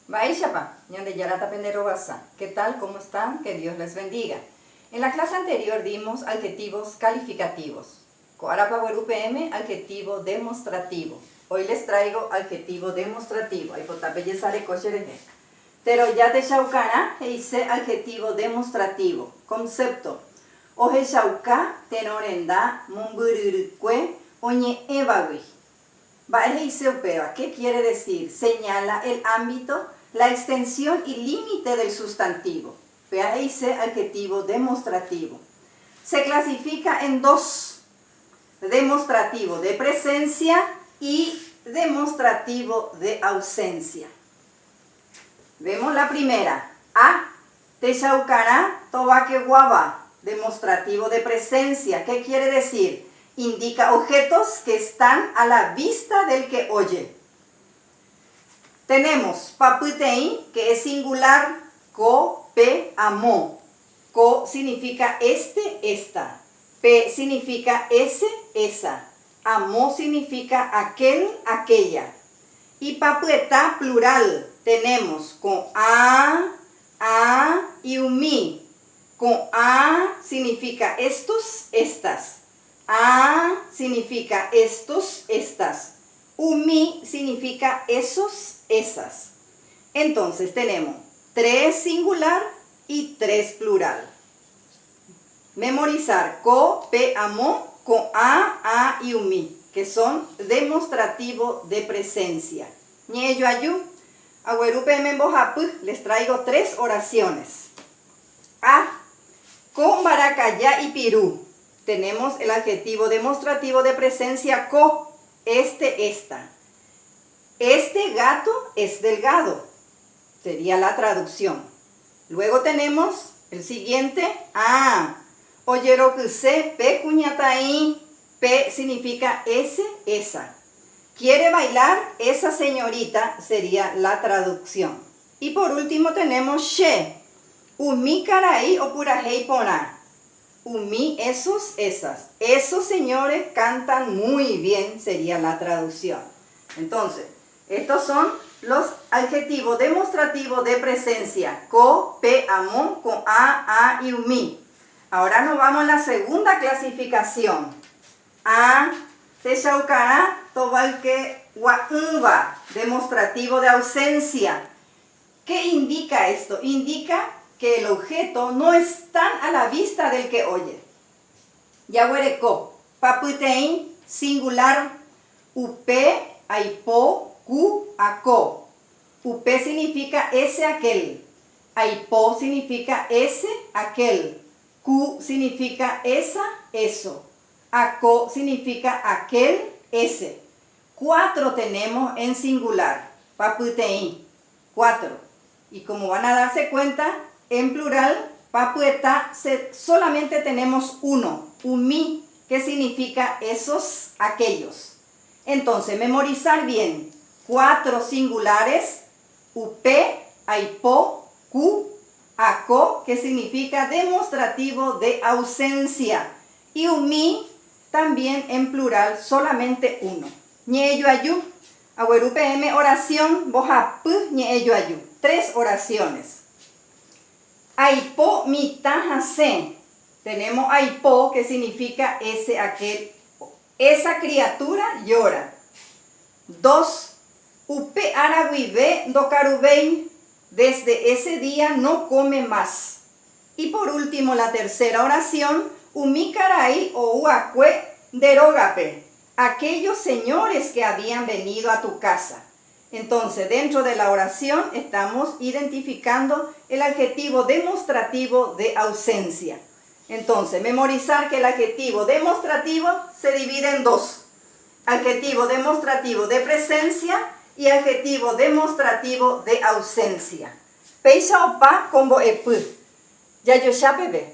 Baishapa, ñande yarata penderobasa. ¿Qué tal? ¿Cómo están? Que Dios les bendiga. En la clase anterior dimos adjetivos calificativos. Coarapa UPM, adjetivo demostrativo. Hoy les traigo adjetivo demostrativo. Ahí potapellezare cochereje. Pero ya te shaucara, hice adjetivo demostrativo. Concepto. Oje shauka, tenorenda, mumbururukwe, oñe evawi. ¿Qué quiere decir? Señala el ámbito, la extensión y límite del sustantivo. Adjetivo demostrativo. Se clasifica en dos: demostrativo de presencia y demostrativo de ausencia. Vemos la primera. A. Texaucará tobaque guava. Demostrativo de presencia. ¿Qué quiere decir? Indica objetos que están a la vista del que oye. Tenemos paputein, que es singular, ko, pe, amo. Ko significa este, esta. Pe significa ese, esa. Amo significa aquel, aquella. Y papueta plural. Tenemos con a y umi. Con a significa estos, estas. A significa estos, estas. Umi significa esos, esas. Entonces tenemos 3 singular y 3 plural. Memorizar ko, pe, amo, con a y umi, que son demostrativo de presencia. Ñeyo ayu, agüerupe membojapu, les traigo 3 oraciones. A. Con baracaya y pirú. Tenemos el adjetivo demostrativo de presencia ko, este, esta. Este gato es delgado. Sería la traducción. Luego tenemos el siguiente. Oyerokuse pe cuñatai. Pe significa ese, esa. Quiere bailar esa señorita, sería la traducción. Y por último tenemos she. Umi carai o purahei pona. Umi, esos, esas. Esos señores cantan muy bien, sería la traducción. Entonces, estos son los adjetivos demostrativos de presencia. Ko, pe, amo, con a y umi. Ahora nos vamos a la segunda clasificación. A, texaucara, tobalque, guauba. Demostrativo de ausencia. ¿Qué indica esto? Indica que el objeto no está a la vista del que oye. Yahuereco, paputein, singular, upe, aipo, ku, ako. Upe significa ese, aquel. Aipo significa ese, aquel. Ku significa esa, eso. Ako significa aquel, ese. 4 tenemos en singular, paputein, 4. Y como van a darse cuenta, en plural, papueta, solamente tenemos 1, umi, que significa esos, aquellos. Entonces, memorizar bien. 4 singulares, upe, aipo, ku, ako, que significa demostrativo de ausencia. Y umi, también en plural, solamente 1. Ñeyo ayu, agüerupm, oración, bojapu, ñeyo ayu. 3 oraciones. Aipo mitajase. Tenemos aipo, que significa ese, aquel. Esa criatura llora. 2. Upe araguibe docarubei. Desde ese día no come más. Y por último, la tercera oración. Umicarai o uacue derogape. Aquellos señores que habían venido a tu casa. Entonces, dentro de la oración estamos identificando el adjetivo demostrativo de ausencia. Entonces, memorizar que el adjetivo demostrativo se divide en 2. Adjetivo demostrativo de presencia y adjetivo demostrativo de ausencia. Peisa opa combo epu. Ya yo ya bebé.